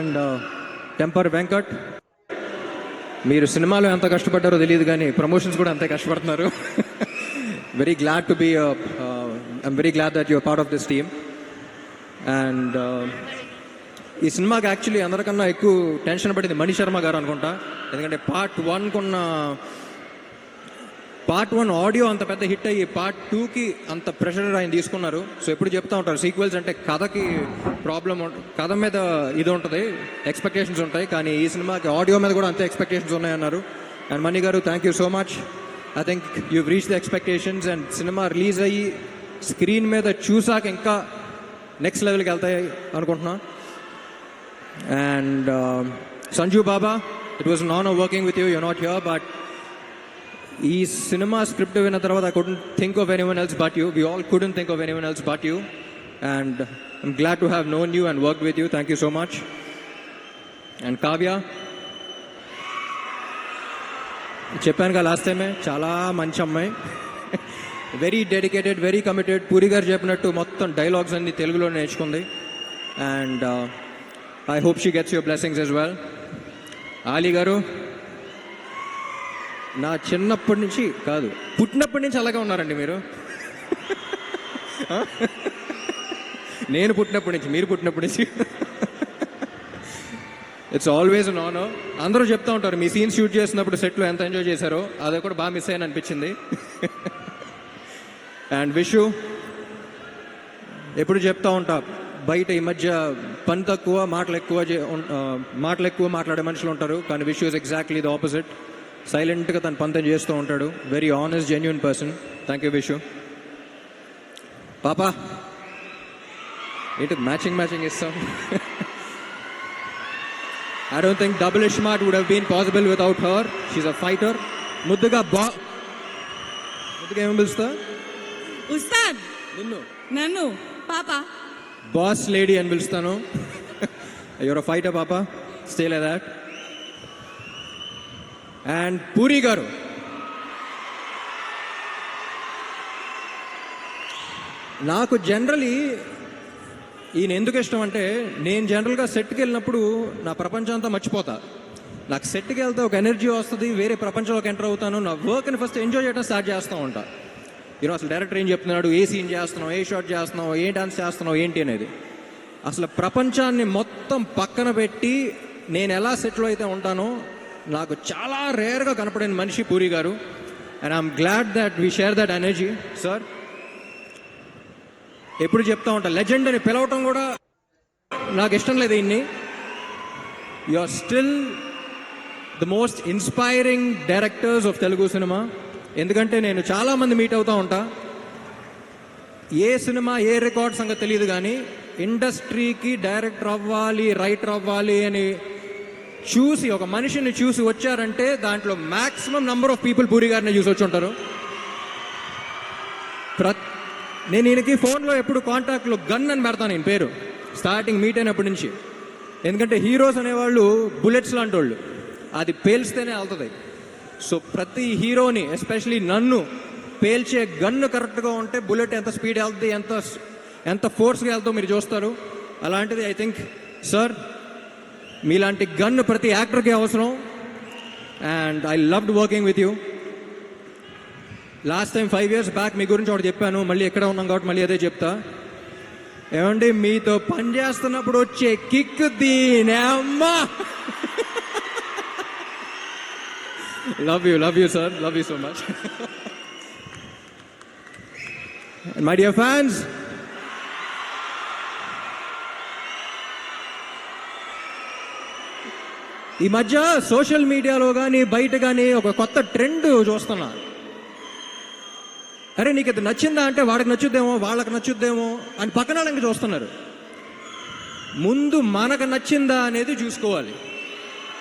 And temper Venkat. మీరు సినిమాలో ఎంత కష్టపడ్డారో తెలియదు కానీ ప్రమోషన్స్ కూడా అంతే కష్టపడుతున్నారు. Very glad to be I'm very glad that your part of this team. And ఈ సినిమాకి యాక్చువల్లీ అందరికన్నా ఎక్కువ టెన్షన్ పడింది మణి శర్మ గారు అనుకుంటా. ఎందుకంటే పార్ట్ 1 ఆడియో అంత పెద్ద హిట్ అయ్యి పార్ట్ 2కి అంత ప్రెషర్ ఆయన తీసుకున్నారు. సో ఎప్పుడు చెప్తా ఉంటారు సీక్వెల్స్ అంటే కథకి ప్రాబ్లం, కథ మీద ఇది ఉంటుంది, ఎక్స్పెక్టేషన్స్ ఉంటాయి, కానీ ఈ సినిమాకి ఆడియో మీద కూడా అంతే ఎక్స్పెక్టేషన్స్ ఉన్నాయన్నారు. అండ్ మణి గారు thank you so much. I think you reach the expectations. And cinema release అయ్యి స్క్రీన్ మీద చూసాక ఇంకా నెక్స్ట్ లెవెల్కి వెళ్తాయి అనుకుంటున్నా. And Sanju Baba, it was an honour working with you. You're not here, but ఈ సినిమా స్క్రిప్ట్ విన్న తర్వాత I couldn't think of anyone else but you. We all couldn't think of anyone else but you. And I'm glad to have known you and worked with you. Thank you so much. And Kavya, చెప్పాను కదా last టైమే, చాలా మంచి అమ్మాయి, very dedicated, very committed. Puri గారు చెప్పినట్టు మొత్తం dialogues అన్ని తెలుగులో నేర్చుకుంది. And I hope she gets your blessings as well. Ali గారు, నా చిన్నప్పటి నుంచి కాదు, పుట్టినప్పటి నుంచి అలాగే ఉన్నారండి మీరు. నేను పుట్టినప్పటి నుంచి, మీరు పుట్టినప్పటి నుంచి. It's always an honour. అందరూ చెప్తా ఉంటారు మీ సీన్ షూట్ చేసినప్పుడు సెట్లో ఎంత ఎంజాయ్ చేశారో, అది కూడా బాగా మిస్ అయ్యాను అనిపించింది. అండ్ విషు, ఎప్పుడు చెప్తా ఉంటా బయట ఈ మధ్య పని తక్కువ మాటలు ఎక్కువ మాట్లాడే మనుషులు ఉంటారు, కానీ Vishu is exactly the opposite. సైలెంట్గా తన పంతం చేస్తూ ఉంటాడు. Very honest, genuine person. Thank you Vishu. పాపా ఏంటి మ్యాచింగ్ ఇస్తాం. I don't think Double Ishmat would have been possible without her. She's a fighter. ముద్దుగా ఏమని పిలుస్తా? ఉస్తాద్. నన్ను పాపా బాస్ లేడీ అని పిలుస్తాను. యువర్ అ ఫైటర్ పాపా, stay like that. And puri గారు, నాకు జనరలీ ఈయన ఎందుకు ఇష్టం అంటే, నేను జనరల్గా సెట్కి వెళ్ళినప్పుడు నా ప్రపంచం అంతా మర్చిపోతా. నాకు సెట్కి వెళ్తే ఒక ఎనర్జీ వస్తుంది, వేరే ప్రపంచంలోకి ఎంటర్ అవుతాను. నా వర్క్ని ఫస్ట్ ఎంజాయ్ చేయడం స్టార్ట్ చేస్తూ ఉంటా. ఈరోజు అసలు డైరెక్టర్ ఏం చెప్తున్నాడు, ఏ సీన్ చేస్తున్నావు, ఏ షాట్ చేస్తున్నావు, ఏ డాన్స్ చేస్తున్నావు ఏంటి అనేది, అసలు ప్రపంచాన్ని మొత్తం పక్కన పెట్టి నేను ఎలా సెట్లో అయితే ఉంటానో, నాకు చాలా రేర్గా కనపడిన మనిషి పూరి గారు. And I'm glad that we share that energy. Sir ఎప్పుడు చెప్తా ఉంటా, లెజెండ్ అని పిలవటం కూడా నాకు ఇష్టం లేదు. ఇన్ని you are still the most inspiring directors of Telugu cinema. ఎందుకంటే నేను చాలామంది మీట్ అవుతూ ఉంటా, ఏ సినిమా ఏ రికార్డ్ సంగతి తెలియదు, కానీ ఇండస్ట్రీకి డైరెక్టర్ అవ్వాలి, రైటర్ అవ్వాలి అని చూసి ఒక మనిషిని చూసి వచ్చారంటే దాంట్లో maximum number of people puri గారిని చూసి వచ్చి ఉంటారు. నేను ఈయనకి ఫోన్లో ఎప్పుడు కాంటాక్ట్లో గన్ అని పెడతాను నేను పేరు, స్టార్టింగ్ మీట్ అయినప్పటి నుంచి. ఎందుకంటే హీరోస్ అనేవాళ్ళు బుల్లెట్స్ లాంటి వాళ్ళు, అది పేల్స్తేనే వెళ్తుంది. సో ప్రతి హీరోని, ఎస్పెషలీ నన్ను పేల్చే గన్ను కరెక్ట్గా ఉంటే బుల్లెట్ ఎంత స్పీడ్ వెళ్తుంది, ఎంత ఫోర్స్గా వెళ్తుందో మీరు చూస్తారు. అలాంటిది ఐ థింక్ సార్ మీలాంటి గన్ ప్రతి యాక్టర్కి అవసరం. And I loved working with you. Last time 5 years back మీ గురించి ఒకటి చెప్పాను, మళ్ళీ ఎక్కడ ఉన్నాం కాబట్టి మళ్ళీ అదే చెప్తా. ఏమండి, మీతో పని చేస్తున్నప్పుడు వచ్చే కిక్ దీనే అమ్మా. Love you sir, love you so much. My dear fans, ఈ మధ్య సోషల్ మీడియాలో కానీ బయట కానీ ఒక కొత్త ట్రెండ్ చూస్తున్నా. అరే నీకు ఇది నచ్చిందా అంటే వాడికి నచ్చుద్దేమో, వాళ్ళకి నచ్చుద్దేమో అని పక్కన చూస్తున్నారు. ముందు మనకు నచ్చిందా అనేది చూసుకోవాలి.